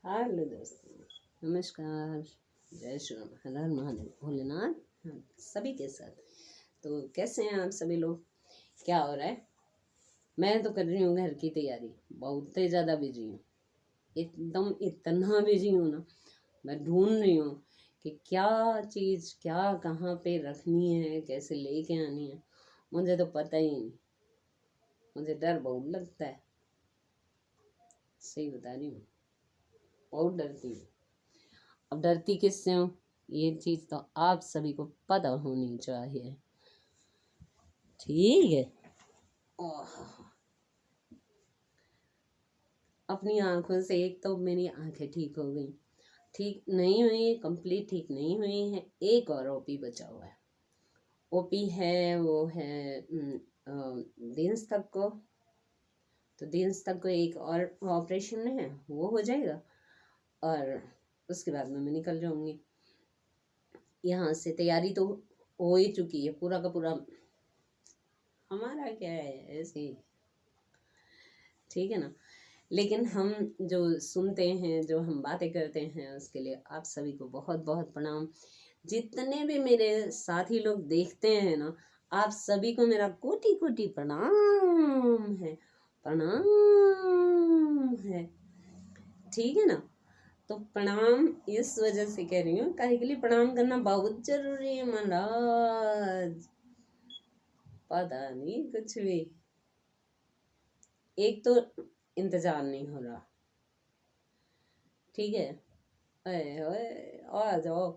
Hello दोस्तों, नमस्कार। जय श्री राम, हर हर महादेव, भोलेनाथ हम सभी के साथ। तो कैसे हैं आप सभी लोग? क्या हो रहा है? मैं तो कर रही हूँ घर की तैयारी, बहुत ही ज़्यादा बिजी हूँ। एकदम इतना बिजी हूँ ना, मैं ढूंढ रही हूँ कि क्या चीज़ क्या कहाँ पे रखनी है, कैसे लेके आनी है। मुझे तो पता ही नहीं, मुझे डर बहुत लगता है। सही बता रही हूँ, बहुत डरती हूँ। अब डरती किससे हूँ, ये चीज़ तो आप सभी को पता होनी चाहिए। ठीक है। ओह, अपनी आंखों से एक तो मेरी आंखें ठीक हो गई, ठीक नहीं हुई, कंप्लीट ठीक नहीं हुई है। एक और ओपी बचा हुआ है। ओपी है वो है दिन्स तक को, तो दिन्स तक को एक और ऑपरेशन है, वो हो जाएगा और उसके बाद में मैं निकल जाऊंगी यहाँ से। तैयारी तो हो ही चुकी है, पूरा का पूरा। हमारा क्या है, ऐसे ही, ठीक है ना। लेकिन हम जो सुनते हैं, जो हम बातें करते हैं, उसके लिए आप सभी को बहुत बहुत प्रणाम। जितने भी मेरे साथी लोग देखते हैं ना, आप सभी को मेरा कोटि कोटि प्रणाम है, प्रणाम है। ठीक है ना। तो प्रणाम इस वजह से कह रही हूँ, काहे के लिए प्रणाम करना बहुत जरूरी है महाराज। पता नहीं कुछ भी, एक तो इंतजार नहीं हो रहा। ठीक है, अरे ओए आ जाओ,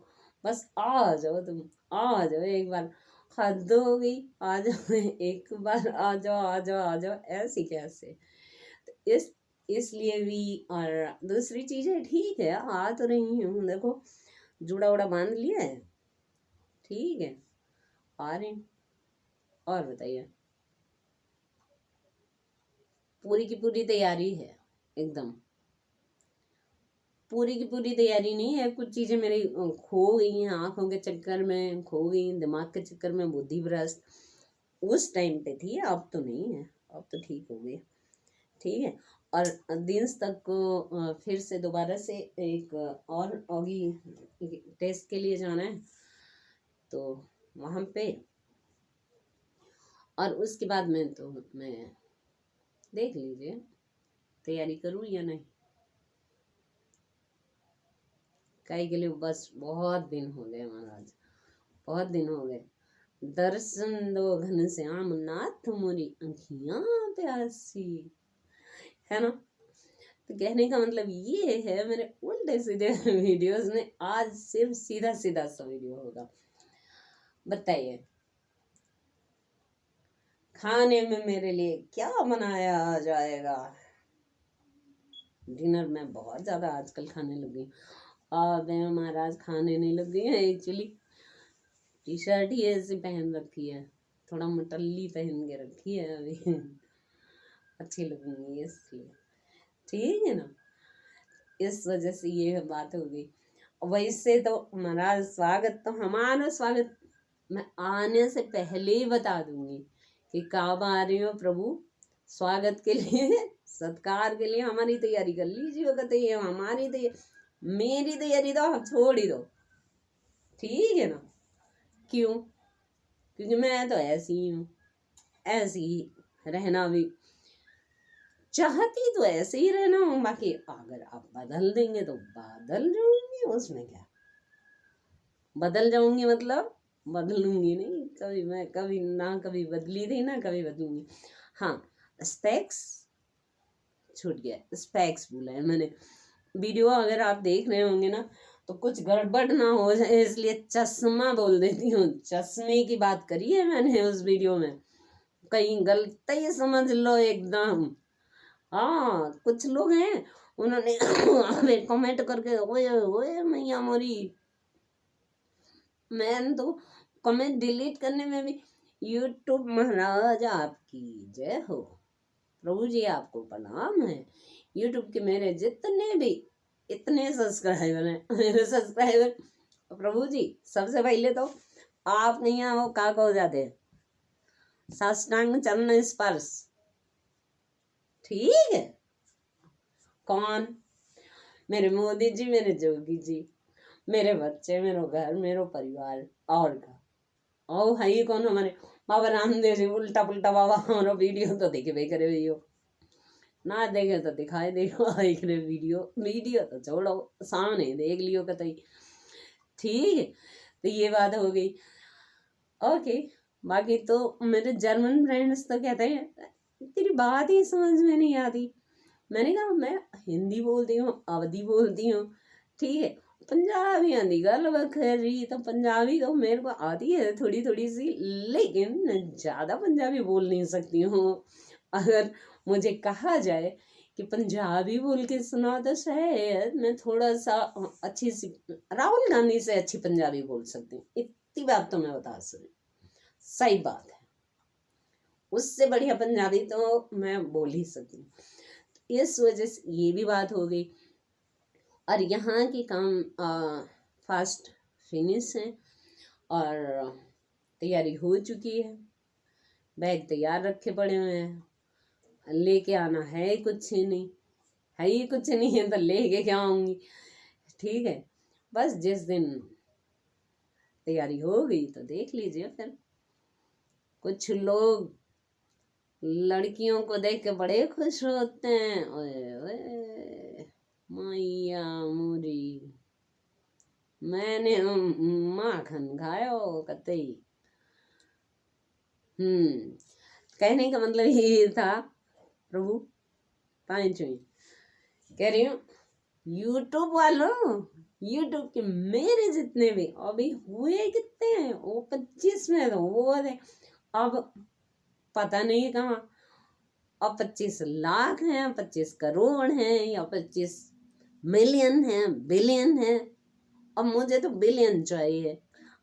बस आ जाओ, तुम आ जाओ एक बार। हद हो गई, आ जाओ एक बार, आ जाओ आ जाओ आ जाओ, ऐसी कैसे। तो इसलिए भी। और दूसरी चीज है, ठीक है आ तो रही हूँ, देखो जुड़ा उड़ा बांध लिया है। ठीक है, आ रही हूँ। और बताइए, पूरी की पूरी तैयारी है, एकदम पूरी की पूरी तैयारी नहीं है। कुछ चीजें मेरी खो गई हैं, आंखों के चक्कर में खो गई, दिमाग के चक्कर में बुद्धि भ्रष्ट उस टाइम पे थी, अब तो नहीं है, अब तो ठीक हो गई। ठीक है। और दिन्स तक को फिर से दोबारा से एक और ऑगी टेस्ट के लिए जाना है, तो वहां पे। और उसके बाद में तो मैं देख लीजिए तैयारी करूँ या नहीं। काहे के लिए, बस बहुत दिन हो गए महाराज, बहुत दिन हो गए। दर्शन दो घनश्याम नाथ मोरी आँखियाँ प्यासी, है ना। तो कहने का मतलब ये है, मेरे उल्टे सीधे वीडियोस में आज सिर्फ सीधा सीधा सा वीडियो होगा। बताइए खाने में मेरे लिए क्या बनाया जाएगा। डिनर में बहुत ज्यादा आजकल खाने लगी। अब मैं महाराज खाने नहीं लग गई है, एक्चुअली टी शर्ट ही ऐसी पहन रखी है, थोड़ा मटल्ली पहन के रखी है अभी अच्छी लगूंगी इसलिए। ठीक है ना, इस वजह से ये बात होगी। वैसे तो महाराज स्वागत तो हमारा स्वागत मैं आने से पहले ही बता दूंगी कि कब आ रही हो प्रभु। स्वागत के लिए सत्कार के लिए हमारी तैयारी कर लीजिएगा। तो ये हमारी तैयारी, मेरी तैयारी तो आप छोड़ ही दो। ठीक है ना। क्यों? क्योंकि मैं तो ऐसी ही हूँ, ऐसी ही रहना भी चाहती, तो ऐसे ही रहना हूँ। बाकी अगर आप बदल देंगे तो बदल जाऊंगी, उसमें क्या। बदल जाऊंगी मतलब बदलूंगी नहीं कभी, मैं कभी ना कभी बदली थी ना कभी बदलूंगी। हाँ, स्पेक्स छूट गया, स्पेक्स बोला है मैंने। वीडियो अगर आप देख रहे होंगे ना, तो कुछ गड़बड़ ना हो जाए इसलिए चश्मा बोल देती हूँ। चश्मे की बात करी है मैंने उस वीडियो में, कहीं गलत ही समझ लो एकदम। हाँ, कुछ लोग हैं, उन्होंने हमें कमेंट करके ओए ओए मैया मोरी। मैंने तो कमेंट डिलीट करने में भी, यूट्यूब महाराज आपकी जय हो, प्रभु जी आपको प्रणाम है। यूट्यूब के मेरे जितने भी इतने सब्सक्राइबर हैं, मेरे सब्सक्राइबर, प्रभु जी सबसे पहले तो आप नहीं आओ काका हो जाते, साष्टांग चरण स्पर्श। ठीक है। कौन? मेरे मोदी जी, मेरे जोगी जी, मेरे बच्चे, मेरो घर, मेरो परिवार और का और है ही कौन हमारे बाबा रामदेव जी उल्टा पुल्टा बाबा हमारा वीडियो तो देखे बे करे भैया ना देखे तो दिखाई देगा एक वीडियो वीडियो तो छोड़ो सामने देख लियो कतई। ठीक है, तो ये बात हो गई। ओके, बाकी तो मेरे जर्मन फ्रेंड्स तो कहते हैं तेरी बात ही समझ में नहीं आती। मैंने कहा मैं हिंदी बोलती हूँ, अवधी बोलती हूँ, ठीक है, पंजाबी आंधी गल बखरी, तो पंजाबी तो मेरे को आती है थोड़ी थोड़ी सी, लेकिन मैं ज़्यादा पंजाबी बोल नहीं सकती हूँ। अगर मुझे कहा जाए कि पंजाबी बोल के सुना तो शायद मैं थोड़ा सा अच्छी सी राहुल गांधी से अच्छी पंजाबी बोल सकती हूँ, इतनी बात तो मैं बता सकती, सही बात है, उससे बढ़िया पंजाबी तो मैं बोल ही सकती हूँ। इस वजह से ये भी बात हो गई। और यहाँ के काम फास्ट फिनिश है और तैयारी हो चुकी है, बैग तैयार रखे पड़े हुए हैं, लेके आना है कुछ ही नहीं, है ही कुछ नहीं है तो लेके क्या आऊँगी। ठीक है, बस जिस दिन तैयारी हो गई तो देख लीजिए। फिर कुछ लोग लड़कियों को देख के बड़े खुश होते हैं, ओए ओए मैया मुरी मैंने माखन खायो कतई। कहने का मतलब ये था प्रभु पाँच कह रही हूँ यूट्यूब वालों, यूट्यूब के मेरे जितने भी अभी हुए कितने हैं, वो 25 में तो वो थे, अब पता नहीं कहाँ, अब 25 लाख हैं, 25 करोड़ हैं या 25 मिलियन हैं, बिलियन हैं। अब मुझे तो बिलियन चाहिए।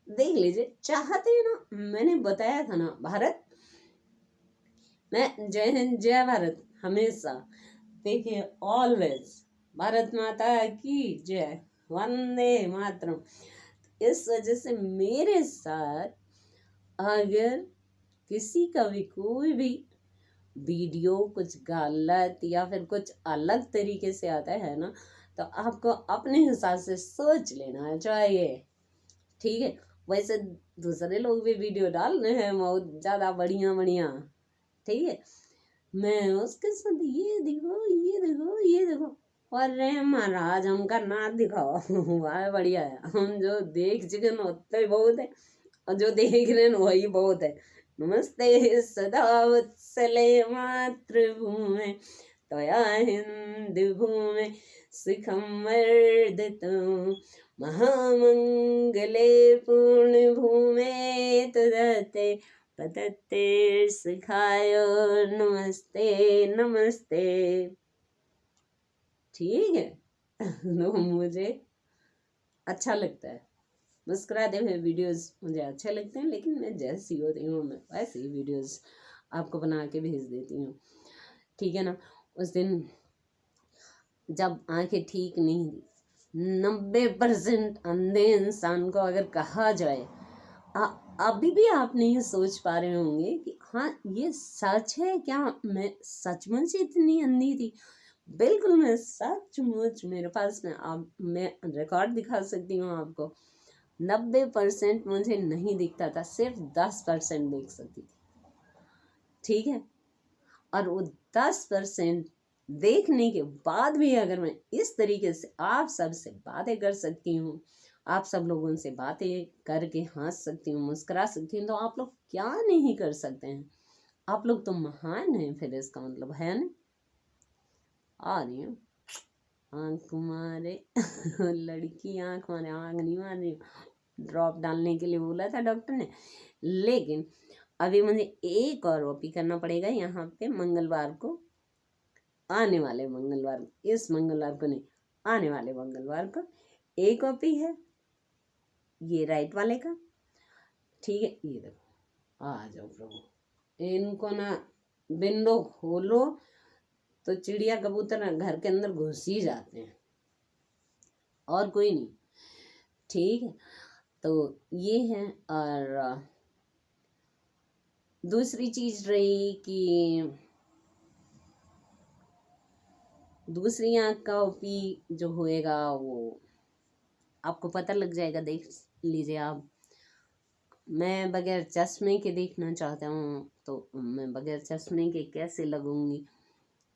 देख लीजिए, चाहते हैं ना, मैंने बताया था ना, भारत मैं जय हिंद जय भारत हमेशा, देखिए ऑलवेज भारत माता की जय, वंदे मातरम। इस वजह से मेरे साथ अगर किसी का भी कोई भी वीडियो कुछ गलत या फिर कुछ अलग तरीके से आता है ना, तो आपको अपने हिसाब से सोच लेना चाहिए। ठीक है, वैसे दूसरे लोग भी वीडियो डाल रहे हैं बहुत ज़्यादा बढ़िया बढ़िया, ठीक है, मैं उसके साथ ये देखो ये देखो ये देखो, अरे महाराज हमका ना दिखाओ वह बढ़िया है, हम जो देख चुके हैं उतना ही बहुत है, और जो देख रहे हैं वही बहुत है। नमस्ते सदा वत्सले मातृभूमि त्वया हिंद भूमि सुखं वर्धितुं महामंगले पूर्ण भूमे तदते पतते सिखाय नमस्ते नमस्ते। ठीक है तो मुझे अच्छा लगता है, मुस्कुराते हुए वीडियोस मुझे अच्छे लगते हैं, लेकिन मैं जैसी होती हूँ मैं वैसे ही वीडियोस आपको बना के भेज देती हूँ। ठीक है ना, उस दिन जब आंखें ठीक नहीं थी, 90% अंधे इंसान को अगर कहा जाए, अभी भी आप नहीं सोच पा रहे होंगे कि हाँ ये सच है क्या, मैं सचमुच इतनी अंधी थी। बिल्कुल मैं सचमुच, मेरे पास में आप मैं रिकॉर्ड दिखा सकती हूँ आपको, 90% मुझे नहीं दिखता था, सिर्फ 10% देख सकती थी। ठीक है, और वो 10% देखने के बाद भी अगर मैं इस तरीके से आप सब से बातें कर सकती हूँ, आप सब लोगों से बातें करके हंस सकती हूँ, मुस्कुरा सकती हूँ, तो आप लोग क्या नहीं कर सकते हैं। आप लोग तो महान हैं, फिर इसका मतलब है ना। आ रही हूँ आँख मारे लड़की आँख मारे, आँख नहीं मार रही, ड्रॉप डालने के लिए बोला था डॉक्टर ने, लेकिन अभी मुझे एक और ओपी करना पड़ेगा यहाँ पे मंगलवार को, आने वाले मंगलवार, इस मंगलवार को नहीं, आने वाले मंगलवार को एक ओपी है, ये राइट वाले का। ठीक है, ये देखो, आ जाओ प्रभु, इनको ना विंडो खोलो तो चिड़िया कबूतर घर के अंदर घुस ही जाते हैं, और कोई नहीं। ठीक है, तो ये है। और दूसरी चीज रही कि दूसरी आँख का ओपी जो होएगा वो आपको पता लग जाएगा, देख लीजिए आप। मैं बगैर चश्मे के देखना चाहता हूँ तो मैं बगैर चश्मे के कैसे लगूंगी?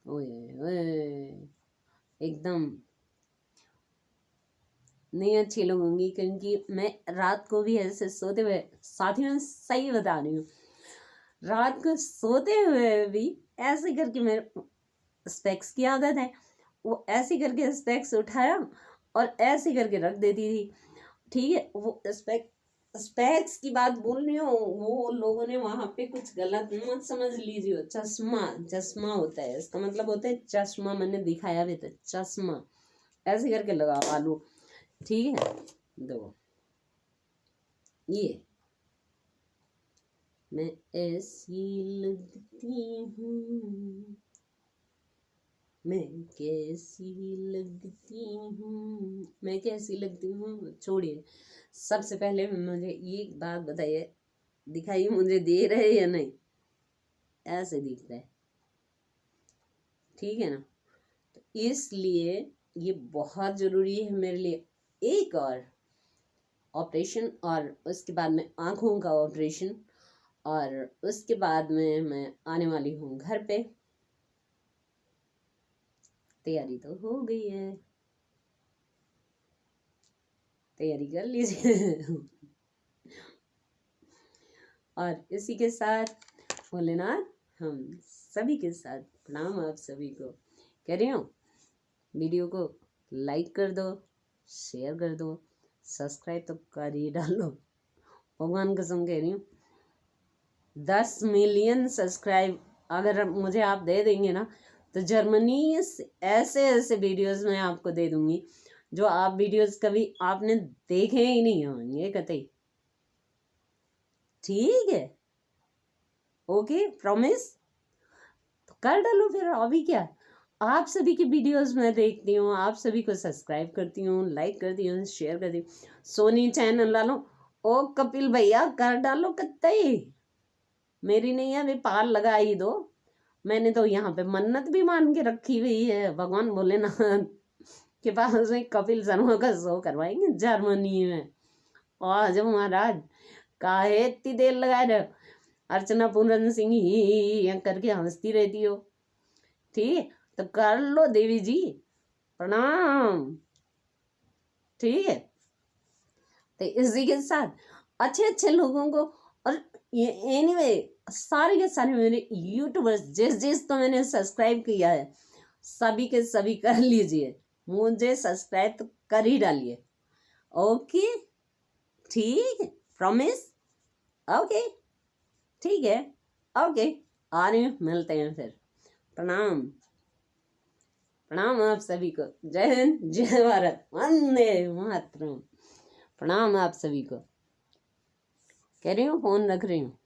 ओए ओए, एकदम नहीं अच्छी लगूंगी, क्योंकि मैं रात को भी ऐसे सोते हुए, साथियों सही बता रही हूँ, रात को सोते हुए भी ऐसे करके मेरे स्पेक्स की आदत है, वो ऐसे करके स्पेक्स उठाया और ऐसे करके रख देती थी। ठीक है, वो स्पेक्स की बात बोल रही हूँ, वो लोगों ने वहां पे कुछ गलत मत समझ लीजिए। चश्मा होता है, इसका मतलब होता है चश्मा, मैंने दिखाया भी था, चश्मा ऐसे करके लगा लो। ठीक है, दो ये मैं ऐसी लगती हूँ, मैं कैसी लगती हूँ, मैं कैसी लगती हूँ, छोड़िए। सबसे पहले मुझे ये बात बताइए, दिखाइए मुझे दे रहे या नहीं? ऐसे दिख रहा है, ठीक है ना? तो इसलिए ये बहुत जरूरी है मेरे लिए। एक और ऑपरेशन, और उसके बाद में आंखों का ऑपरेशन, और उसके बाद में मैं आने वाली हूँ घर पे। तैयारी तो हो गई है, तैयारी कर लीजिए। और इसी के साथ भोलेनाथ हम सभी के साथ प्रणाम आप सभी को कह रही हूँ। वीडियो को लाइक कर दो, शेयर कर दो, सब्सक्राइब तो कर ही डालो, भगवान कसम कह रही हूँ। 10 मिलियन सब्सक्राइब अगर मुझे आप दे देंगे ना, तो जर्मनी ऐसे ऐसे वीडियोस मैं आपको दे दूंगी जो आप वीडियोस कभी आपने देखे ही नहीं होंगे कतई। ठीक है, ओके, प्रॉमिस? तो कर डालो फिर, अभी क्या। आप सभी की वीडियोस मैं देखती हूँ, आप सभी को सब्सक्राइब करती हूँ, लाइक करती हूँ, शेयर करती हूँ। सोनी चैनल डालो, ओ कपिल भैया कर डालो कतई, मेरी नहीं है, अभी पार लगा ही दो। मैंने तो यहाँ पे मन्नत भी मान के रखी हुई है, भगवान भोलेनाथ के पास में कपिल शर्मा का शो करवाएंगे जर्मनी में। और जब महाराज काहे इतनी देर लगा रहे हो? अर्चना पूरन सिंह ही करके हंसती रहती हो। ठीक है, तो कर लो देवी जी, प्रणाम। ठीक है, तो इसी के साथ अच्छे अच्छे लोगों को, और ये एनीवे सारे के सारे मेरे यूट्यूबर्स जिस जिस को मैंने सब्सक्राइब किया है, सभी के सभी कर लीजिए, मुझे सब्सक्राइब तो कर ही डालिए। ओके, ठीक है, प्रॉमिस? ओके, ठीक है, ओके, आ रही हूँ, मिलते हैं फिर। प्रणाम, प्रणाम आप सभी को। जय हिंद, जय भारत, वंदे मातरम। प्रणाम आप सभी को, कह रही हूँ, फोन रख रही हूँ।